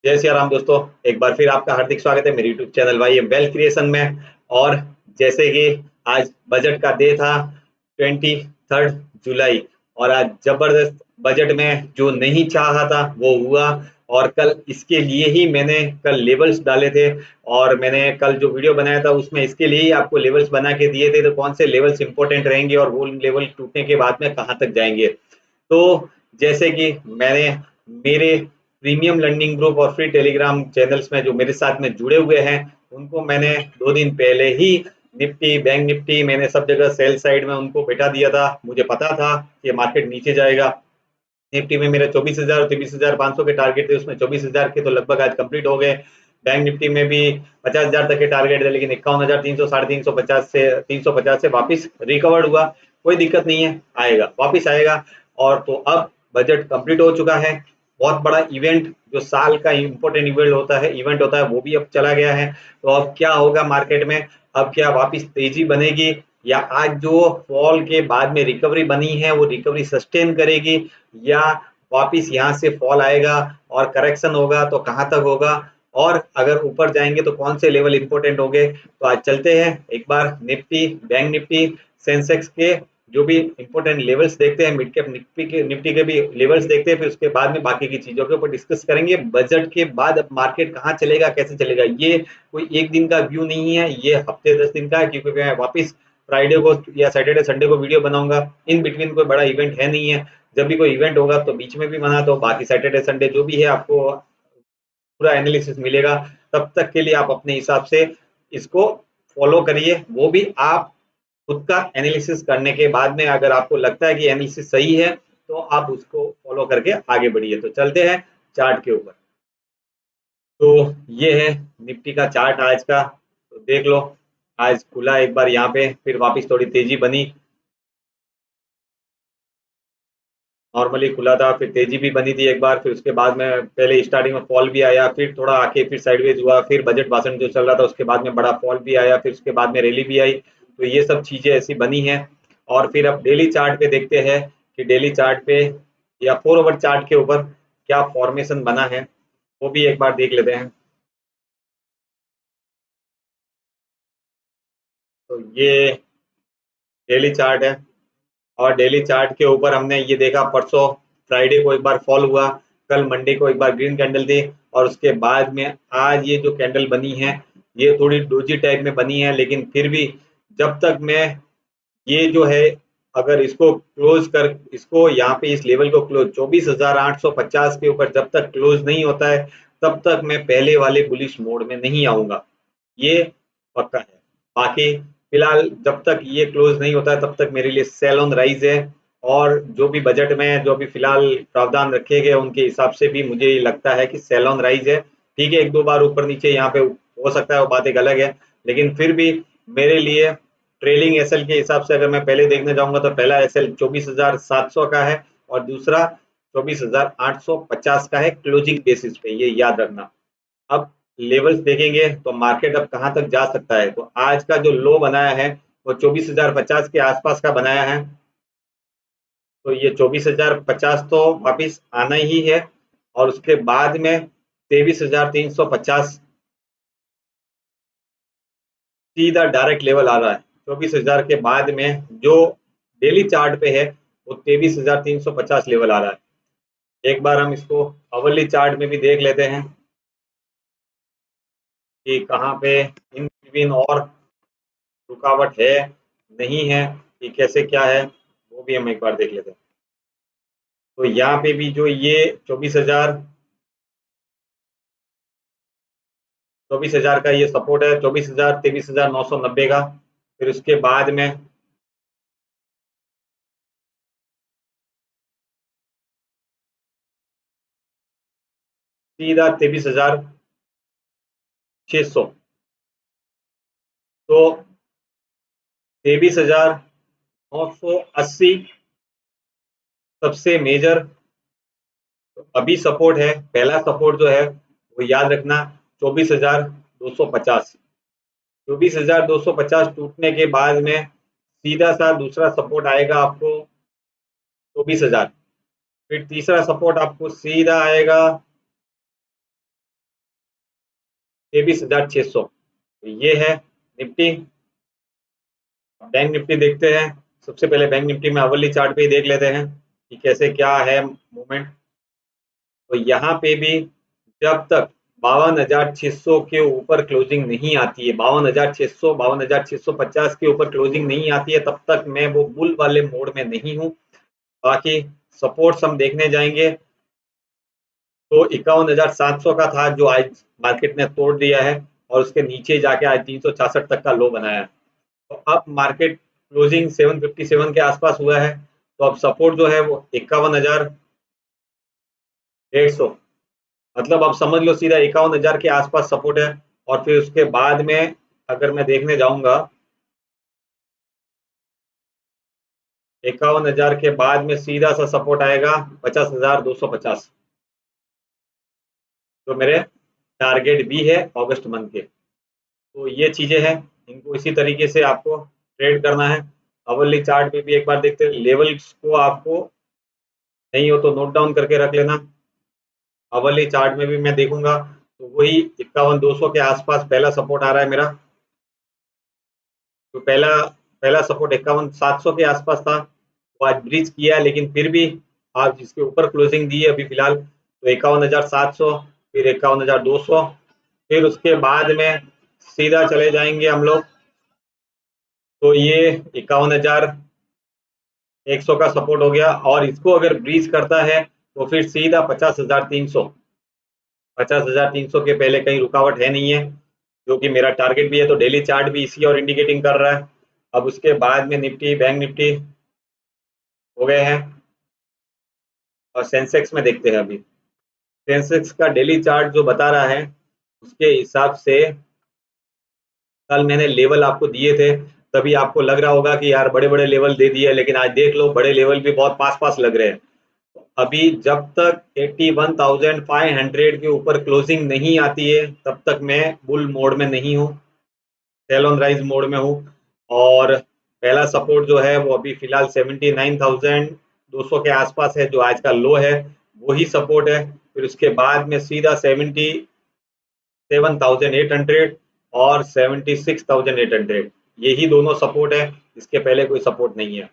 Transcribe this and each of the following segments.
जय सिया राम दोस्तों। एक बार फिर आपका हार्दिक स्वागत है मेरे YouTube channel Y wealth creation में। और जैसे कि आज बजट का डे था 23 जुलाई, और आज जबरदस्त बजट में जो नहीं चाहा था वो हुआ। और कल इसके लिए ही मैंने कल लेवल्स डाले थे, और मैंने कल जो वीडियो बनाया था उसमें इसके लिए ही आपको लेवल्स बना के दिए थे, तो कौन से लेवल्स इंपॉर्टेंट रहेंगे और वो लेवल टूटने के बाद में कहाँ तक जाएंगे। तो जैसे कि मैंने मेरे प्रीमियम लर्निंग ग्रुप और फ्री टेलीग्राम चैनल्स में जो मेरे साथ में जुड़े हुए हैं, उनको मैंने 2 दिन पहले ही निफ्टी बैंक निफ्टी मैंने सब जगह सेल साइड में उनको बैठा दिया था। मुझे पता था कि मार्केट नीचे जाएगा। निफ्टी में मेरे 24,000 और 23,500 के टारगेट थे, उसमें 24,000 के तो लगभग आज कंप्लीट हो गए। बैंक निफ्टी में भी 50,000 तक के टारगेट थे, लेकिन 51,300 350 से 350 से वापस रिकवर्ड हुआ। कोई दिक्कत नहीं है, आएगा, वापस आएगा। और तो अब बजट कंप्लीट हो चुका है। बहुत बड़ा इवेंट जो साल का इम्पोर्टेंट इवेंट होता है वो भी अब चला गया है। तो अब क्या होगा मार्केट में, अब क्या वापस तेजी बनेगी, या आज जो फॉल के बाद में रिकवरी बनी है वो रिकवरी सस्टेन करेगी, या वापिस यहाँ से फॉल आएगा और करेक्शन होगा तो कहाँ तक होगा, और अगर ऊपर जाएंगे तो कौन से लेवल इंपॉर्टेंट होंगे। तो आज चलते हैं एक बार निफ्टी बैंक निफ्टी सेंसेक्स के जो भी इंपॉर्टेंट लेवल्स देखते हैं, मिड कैप निफ्टी के भी लेवल्स देखते हैं, फिर उसके बाद में बाकी की चीजों के ऊपर डिस्कस करेंगे। बजट के बाद अब मार्केट कहाँ चलेगा, कैसे चलेगा, ये कोई एक दिन का व्यू नहीं है, ये हफ्ते 10 दिन का है, क्योंकि मैं वापिस फ्राइडे को या सैटरडे संडे को वीडियो बनाऊंगा। इन बिटवीन कोई बड़ा इवेंट है नहीं है। जब भी कोई इवेंट होगा तो बीच में भी बना, तो बाकी सैटरडे संडे जो भी है आपको पूरा एनालिसिस मिलेगा। तब तक के लिए आप अपने हिसाब से इसको फॉलो करिए। वो भी आप खुद का एनालिसिस करने के बाद में अगर आपको लगता है कि एनालिसिस सही है तो आप उसको फॉलो करके आगे बढ़िए। तो चलते हैं चार्ट के ऊपर। तो ये है निफ्टी का चार्ट आज का, तो देख लो। आज खुला एक बार यहाँ पे, फिर वापस थोड़ी तेजी बनी, नॉर्मली खुला था, फिर तेजी भी बनी थी एक बार, फिर उसके बाद में पहले स्टार्टिंग में फॉल भी आया, फिर थोड़ा आके फिर साइडवेज हुआ, फिर बजट भाषण जो चल रहा था उसके बाद में बड़ा फॉल भी आया, फिर उसके बाद में रैली भी आई। तो ये सब चीजें ऐसी बनी हैं। और फिर अब डेली चार्ट पे देखते हैं कि डेली चार्ट पे या 4 आवर चार्ट के ऊपर क्या फॉर्मेशन बना है, वो भी एक बार देख लेते हैं। तो ये डेली चार्ट है, और डेली चार्ट के ऊपर हमने ये देखा, परसों फ्राइडे को एक बार फॉल हुआ, कल मंडे को एक बार ग्रीन कैंडल थी, और उसके बाद में आज ये जो कैंडल बनी है ये थोड़ी डोजी टाइप में बनी है। लेकिन फिर भी जब तक मैं ये जो है, अगर इसको क्लोज कर, इसको यहाँ पे इस लेवल को क्लोज 24,850 के ऊपर जब तक क्लोज नहीं होता है तब तक मैं पहले वाले बुलिश मोड में नहीं आऊंगा, ये पक्का है। बाकी फिलहाल जब तक ये क्लोज नहीं होता है तब तक मेरे लिए सेल ऑन राइज है। और जो भी बजट में जो भी फिलहाल प्रावधान रखे गए उनके हिसाब से भी मुझे ये लगता है कि सेल ऑन राइज है। ठीक है, एक दो बार ऊपर नीचे यहाँ पे हो सकता है, वो बात एक अलग है, लेकिन फिर भी मेरे लिए ट्रेलिंग एसएल के हिसाब से अगर मैं पहले देखने जाऊंगा तो पहला एसएल 24,700 का है, और दूसरा 24,850 का है क्लोजिंग बेसिस पे, ये याद रखना। अब लेवल्स देखेंगे तो मार्केट अब कहां तक जा सकता है। तो आज का जो लो बनाया है वो 24,050 के आसपास का बनाया है। तो ये 24,050 तो वापिस आना ही है, और उसके बाद में 23,350 सीधा डायरेक्ट लेवल आ रहा है। 24,000 के बाद में जो डेली चार्ट पे है वो 23,350 लेवल आ रहा है। एक बार हम इसको अवरली चार्ट में भी देख लेते हैं कि कहाँ पे इन बिटवीन और रुकावट है, नहीं है, कि कैसे क्या है, वो भी हम एक बार देख लेते हैं। तो यहाँ पे भी जो ये 24,000 का ये सपोर्ट है, 24,000 23,990 का। फिर उसके बाद में सीधा 23,600। तो 23,980 सबसे मेजर अभी सपोर्ट है। पहला सपोर्ट जो है वो याद रखना 24,250। 24,250 टूटने के बाद में सीधा सा दूसरा सपोर्ट आएगा आपको 24,000। फिर तीसरा सपोर्ट आपको सीधा आएगा 23,600। तो ये है निफ्टी। बैंक निफ्टी देखते हैं। सबसे पहले बैंक निफ्टी में आवरली चार्ट पे ही देख लेते हैं कि कैसे क्या है मूवमेंट। तो यहाँ पे भी जब तक 52,600 के ऊपर क्लोजिंग नहीं आती है, 52,600 52,650 के ऊपर क्लोजिंग नहीं आती है, तब तक मैं वो बुल वाले मोड में नहीं हूँ। बाकी सपोर्ट्स हम देखने जाएंगे तो 51,700 का था जो आज मार्केट ने तोड़ दिया है और उसके नीचे जाके आज 366 तक का लो बनाया। तो अब मार्केट क्लोजिंग 757 के आसपास हुआ है। तो अब सपोर्ट जो है वो 51,150, मतलब अब समझ लो सीधा 51,000 के आसपास सपोर्ट है। और फिर उसके बाद में अगर मैं देखने जाऊंगा 51,000 के बाद में सीधा सा सपोर्ट आएगा 50,250, जो मेरे टारगेट भी है अगस्त मंथ के। तो ये चीजें हैं, इनको इसी तरीके से आपको ट्रेड करना है। अवरली चार्ट में भी एक बार देखते हैं, लेवल्स को आपको नहीं हो तो नोट डाउन करके रख लेना। अवरली चार्ट में भी मैं देखूंगा तो वही 51,200 के आसपास पहला सपोर्ट आ रहा है मेरा। तो पहला पहला सपोर्ट 51,700 के आसपास था, वो आज ब्रीच किया, लेकिन फिर भी आज जिसके ऊपर क्लोजिंग दी है अभी फिलहाल तो 51,700, फिर 51,200, फिर उसके बाद में सीधा चले जाएंगे हम लोग। तो ये 51,100 का सपोर्ट हो गया और इसको अगर ब्रीच करता है तो फिर सीधा 50,300, 50,300 के पहले कहीं रुकावट है नहीं है, जो कि मेरा टारगेट भी है। तो डेली चार्ट भी इसी और इंडिकेटिंग कर रहा है। अब उसके बाद में निफ्टी बैंक निफ्टी हो गए हैं और सेंसेक्स में देखते हैं। अभी सेंसेक्स का डेली चार्ट जो बता रहा है उसके हिसाब से कल मैंने लेवल आपको दिए थे, तभी आपको लग रहा होगा कि यार बड़े बड़े लेवल दे दिए, लेकिन आज देख लो बड़े लेवल भी बहुत पास पास लग रहे हैं। अभी जब तक 81,500 के ऊपर क्लोजिंग नहीं आती है तब तक मैं बुल मोड में नहीं हूँ, सेल ऑन राइज मोड में हूँ। और पहला सपोर्ट जो है वो अभी फिलहाल 79,200 के आसपास है, जो आज का लो है वही सपोर्ट है। फिर उसके बाद में सीधा 77,800 और 76,800, यही दोनों सपोर्ट है, इसके पहले कोई सपोर्ट नहीं है।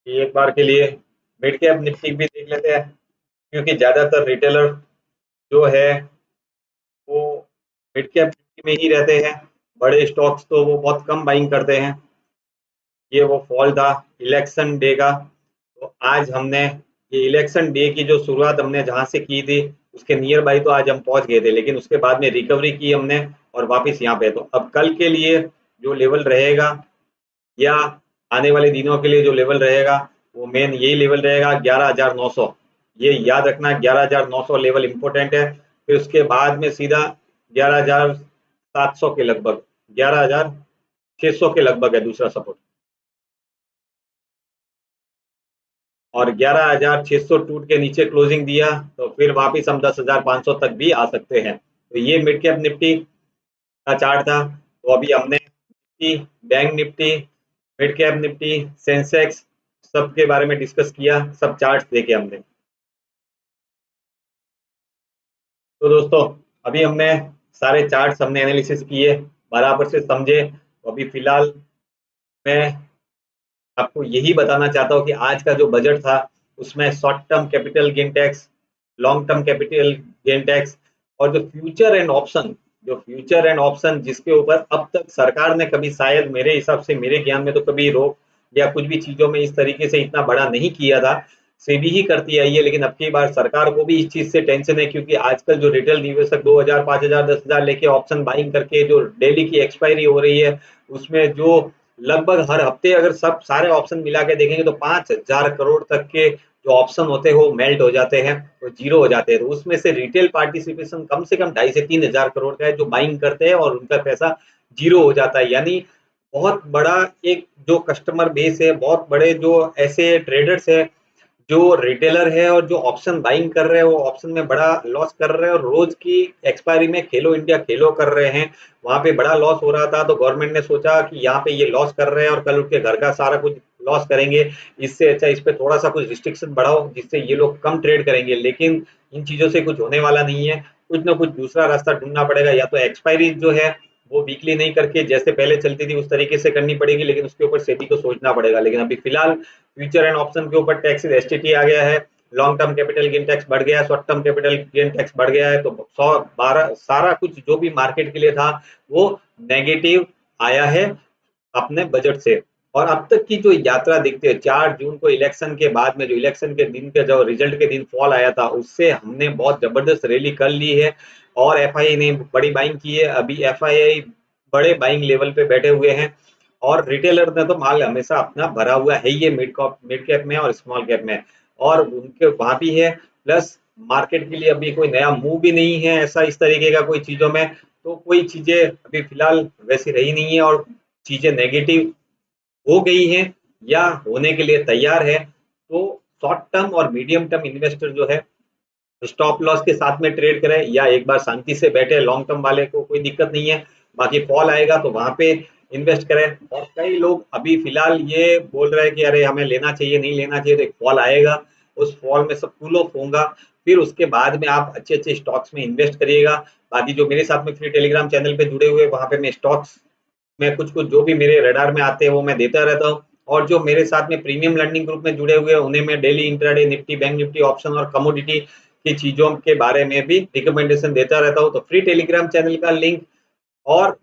एक बार के लिए मिड कैप निफ्टी भी देख लेते हैं, क्योंकि ज्यादातर रिटेलर जो है वो मिड कैप निफ्टी में ही रहते हैं, बड़े स्टॉक्स तो वो बहुत कम बाइंग करते हैं। ये वो फॉल था इलेक्शन डे का। तो आज हमने ये इलेक्शन डे की जो शुरुआत हमने जहां से की थी उसके नियर बाई तो आज हम पहुंच गए थे, लेकिन उसके बाद में रिकवरी की हमने और वापस यहाँ पे। तो अब कल के लिए जो लेवल रहेगा या आने वाले दिनों के लिए जो लेवल रहेगा वो मेन यही लेवल रहेगा 11,900। ये याद रखना 11,900 लेवल इंपॉर्टेंट है। फिर उसके बाद में सीधा 11,700 के लगभग, 11,600 के लगभग है दूसरा सपोर्ट। और 11,600 टूट के नीचे क्लोजिंग दिया तो फिर वापस हम 10,500 तक भी आ सकते हैं। तो ये मिड कैप निफ्टी का चार्ट था। तो अभी हमने Nifty, bank Nifty, mid cap Nifty, Sensex सब के बारे में डिस्कस किया, सब चार्ट्स देखे हमने। तो दोस्तों अभी हमने सारे चार्ट्स हमने एनालिसिस किए, बराबर से समझे। तो अभी फिलहाल मैं आपको यही बताना चाहता हूँ कि आज का जो बजट था उसमें short term capital gain tax, long term capital gain tax और जो फ्यूचर एंड ऑप्शन जिसके ऊपर अब तक सरकार ने कभी शायद मेरे हिसाब से, मेरे ज्ञान में तो कभी रोक या कुछ भी चीजों में इस तरीके से इतना बड़ा नहीं किया था। सेबी ही करती आई है, लेकिन अब की बार सरकार को भी इस चीज से टेंशन है, क्योंकि आजकल जो रिटेल निवेशक 2,000 5,000 10,000 लेके ऑप्शन बाइंग करके जो डेली की एक्सपायरी हो रही है उसमें जो लगभग हर हफ्ते अगर सब सारे ऑप्शन मिला के देखेंगे तो 5,000 करोड़ तक के जो ऑप्शन होते हैं वो मेल्ट हो जाते हैं, वो जीरो हो जाते हैं। तो उसमें से रिटेल पार्टिसिपेशन कम से कम 2,500 से 3,000 करोड़ का है जो बाइंग करते हैं और उनका पैसा जीरो हो जाता है। यानी बहुत बड़ा एक जो कस्टमर बेस है, बहुत बड़े जो ऐसे ट्रेडर्स है जो रिटेलर है और जो ऑप्शन बाइंग कर रहे हैं वो ऑप्शन में बड़ा लॉस कर रहे हैं, और रोज की एक्सपायरी में खेलो इंडिया खेलो कर रहे हैं, वहां पे बड़ा लॉस हो रहा था। तो गवर्नमेंट ने सोचा कि यहाँ पे ये लॉस कर रहे हैं और कल उठ के घर का सारा कुछ लॉस करेंगे। इससे अच्छा इस पे थोड़ा सा कुछ रिस्ट्रिक्शन बढ़ाओ जिससे ये लोग कम ट्रेड करेंगे, लेकिन इन चीजों से कुछ होने वाला नहीं है। कुछ ना कुछ दूसरा रास्ता ढूंढना पड़ेगा, या तो एक्सपायरी जो है वो वीकली नहीं करके जैसे पहले चलती थी उस तरीके से करनी पड़ेगी, लेकिन उसके ऊपर सेबी को सोचना पड़ेगा। लेकिन अभी फिलहाल फ्यूचर एंड ऑप्शन के ऊपर टैक्स एसटीटी आ गया है, long term capital gain tax बढ़ गया है, short term capital gain tax बढ़ गया है, तो 112 सारा कुछ जो भी मार्केट के लिए था वो नेगेटिव आया है अपने बजट से। और अब तक की जो यात्रा देखते हैं 4 जून को इलेक्शन के बाद में, जो इलेक्शन के दिन के जो रिजल्ट के दिन फॉल आया था, उससे हमने बहुत जबरदस्त रैली कर ली है और एफआईआई ने बड़ी बाइंग की है। अभी एफआईआई बड़े बाइंग लेवल पे बैठे हुए हैं और रिटेलर ने तो माल हमेशा अपना भरा हुआ है ये मिड कैप में और स्मॉल कैप में, और उनके वहां भी है। प्लस मार्केट के लिए अभी कोई नया मूव भी नहीं है ऐसा इस तरीके का कोई चीजों में, तो कोई चीजें अभी फिलहाल वैसी रही नहीं है और चीजें नेगेटिव हो गई हैं या होने के लिए तैयार है। तो शॉर्ट टर्म और मीडियम टर्म इन्वेस्टर जो है स्टॉप लॉस के साथ में ट्रेड करें या एक बार शांति से बैठे, लॉन्ग टर्म वाले को कोई दिक्कत नहीं है। बाकी फॉल आएगा तो वहां पे इन्वेस्ट करें। और कई लोग अभी फिलहाल ये बोल रहे हैं कि अरे हमें लेना चाहिए नहीं लेना चाहिए, तो एक फॉल आएगा, उस फॉल में सब कूल ऑफ होगा, फिर उसके बाद में आप अच्छे अच्छे स्टॉक्स में इन्वेस्ट करिएगा। बाकी जो मेरे साथ में फ्री टेलीग्राम चैनल पे जुड़े हुए, वहां पे मैं स्टॉक्स में कुछ कुछ जो भी मेरे रडार में आते हैं वो मैं देता रहता हूँ। और जो मेरे साथ में प्रीमियम लर्निंग ग्रुप में जुड़े हुए हैं उन्हें मैं daily intraday Nifty bank Nifty option और कमोडिटी की चीजों के बारे में भी रिकमेंडेशन देता रहता हूँ। तो फ्री टेलीग्राम चैनल का लिंक और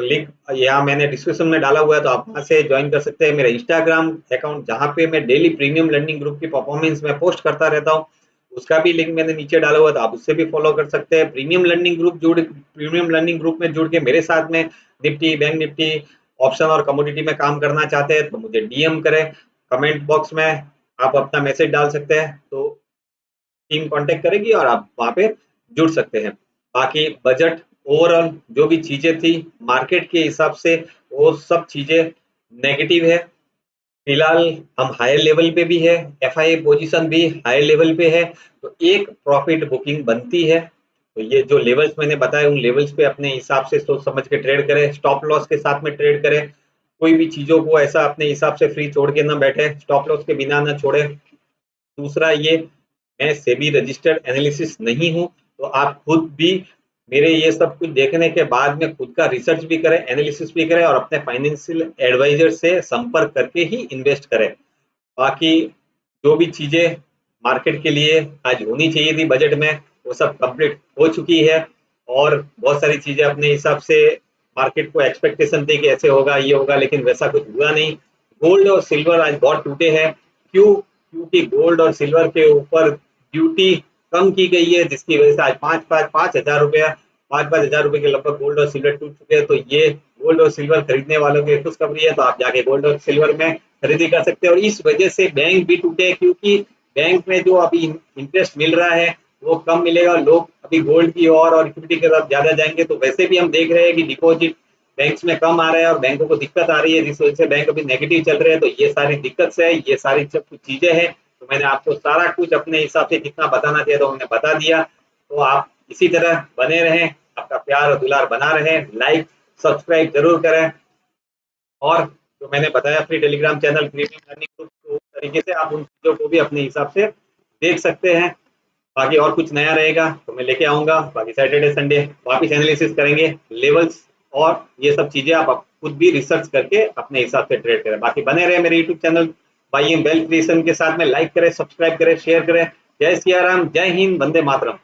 लिंक यहाँ मैंने डिस्क्रिप्शन में डाला हुआ है, तो आप वहां से ज्वाइन कर सकते हैं। मेरा इंस्टाग्राम अकाउंट जहाँ पे मैं डेली प्रीमियम लर्निंग ग्रुप की परफॉर्मेंस में पोस्ट करता रहता हूँ, उसका भी लिंक मैंने नीचे डाला हुआ है, तो आप उससे भी फॉलो कर सकते हैं। प्रीमियम लर्निंग ग्रुप में जुड़ के मेरे साथ में निफ्टी बैंक निफ्टी ऑप्शन और कमोडिटी में काम करना चाहते हैं तो मुझे डीएम करें, कमेंट बॉक्स में आप अपना मैसेज डाल सकते हैं, तो टीम कांटेक्ट करेगी और आप वहां पे जुड़ सकते हैं। बाकी बजट ओवरऑल जो भी चीजें थी मार्केट के हिसाब से वो सब चीजें नेगेटिव है। फिलहाल हम हायर लेवल पे भी है, एफआईआई पोजीशन भी हायर लेवल पे है, तो एक प्रॉफिट बुकिंग बनती है। तो ये जो लेवल्स मैंने बताए उन लेवल्स पे अपने हिसाब से सोच समझ के ट्रेड करें, स्टॉप लॉस के साथ में ट्रेड करें। कोई भी चीजों को ऐसा अपने हिसाब से फ्री छोड़ के ना बैठे, स्टॉप लॉस के बिना ना छोड़े। दूसरा ये, मैं सेबी रजिस्टर्ड एनालिसिस नहीं हूं, तो आप खुद भी मेरे ये सब कुछ देखने के बाद में खुद का रिसर्च भी करें, एनालिसिस भी करें और अपने फाइनेंशियल एडवाइजर से संपर्क करके ही इन्वेस्ट करें। बाकी जो भी चीजें मार्केट के लिए आज होनी चाहिए थी बजट में वो सब कंप्लीट हो चुकी है, और बहुत सारी चीजें अपने हिसाब से मार्केट को एक्सपेक्टेशन थी कि ऐसे होगा ये होगा, लेकिन वैसा कुछ हुआ नहीं। गोल्ड और सिल्वर आज बहुत टूटे हैं। क्यों? क्योंकि गोल्ड और सिल्वर के ऊपर ड्यूटी कम की गई है, जिसकी वजह से आज 5,000 रुपया 5,000 रुपए के लगभग गोल्ड और सिल्वर टूट चुके हैं। तो ये गोल्ड और सिल्वर खरीदने वालों की खुशखबरी है, तो आप जाके गोल्ड और सिल्वर में खरीदी कर सकते हैं। और इस वजह से बैंक भी टूटे, क्योंकि बैंक में जो अभी इंटरेस्ट मिल रहा है वो कम मिलेगा, लोग अभी गोल्ड की और इक्विटी की तरफ ज्यादा जाएंगे। तो वैसे भी हम देख रहे हैं कि डिपॉजिट बैंक्स में कम आ रहा है और बैंकों को दिक्कत आ रही है, जिस वजह से बैंक अभी नेगेटिव चल रहे हैं। तो ये सारी दिक्कत से है, ये सारी सब कुछ चीजें हैं। तो मैंने आपको सारा कुछ अपने हिसाब से जितना बताना चाहिए तो मैंने बता दिया। तो आप इसी तरह बने रहें, आपका प्यार और दुलार बना रहे, लाइक सब्सक्राइब जरूर करें। और जो मैंने बताया free Telegram channel premium learning group, तो उस तरीके से आप उन चीज़ों को भी अपने हिसाब से देख सकते हैं। बाकी और कुछ नया रहेगा तो मैं लेके आऊंगा। बाकी सैटरडे संडे वापिस एनालिसिस करेंगे लेवल्स, और ये सब चीजें आप खुद भी रिसर्च करके अपने हिसाब से ट्रेड करें। बाकी बने रहे मेरे YouTube channel by M wealth creation के साथ में, लाइक करें सब्सक्राइब करें शेयर करें। जय सिया राम, जय हिंद, वंदे मातरम।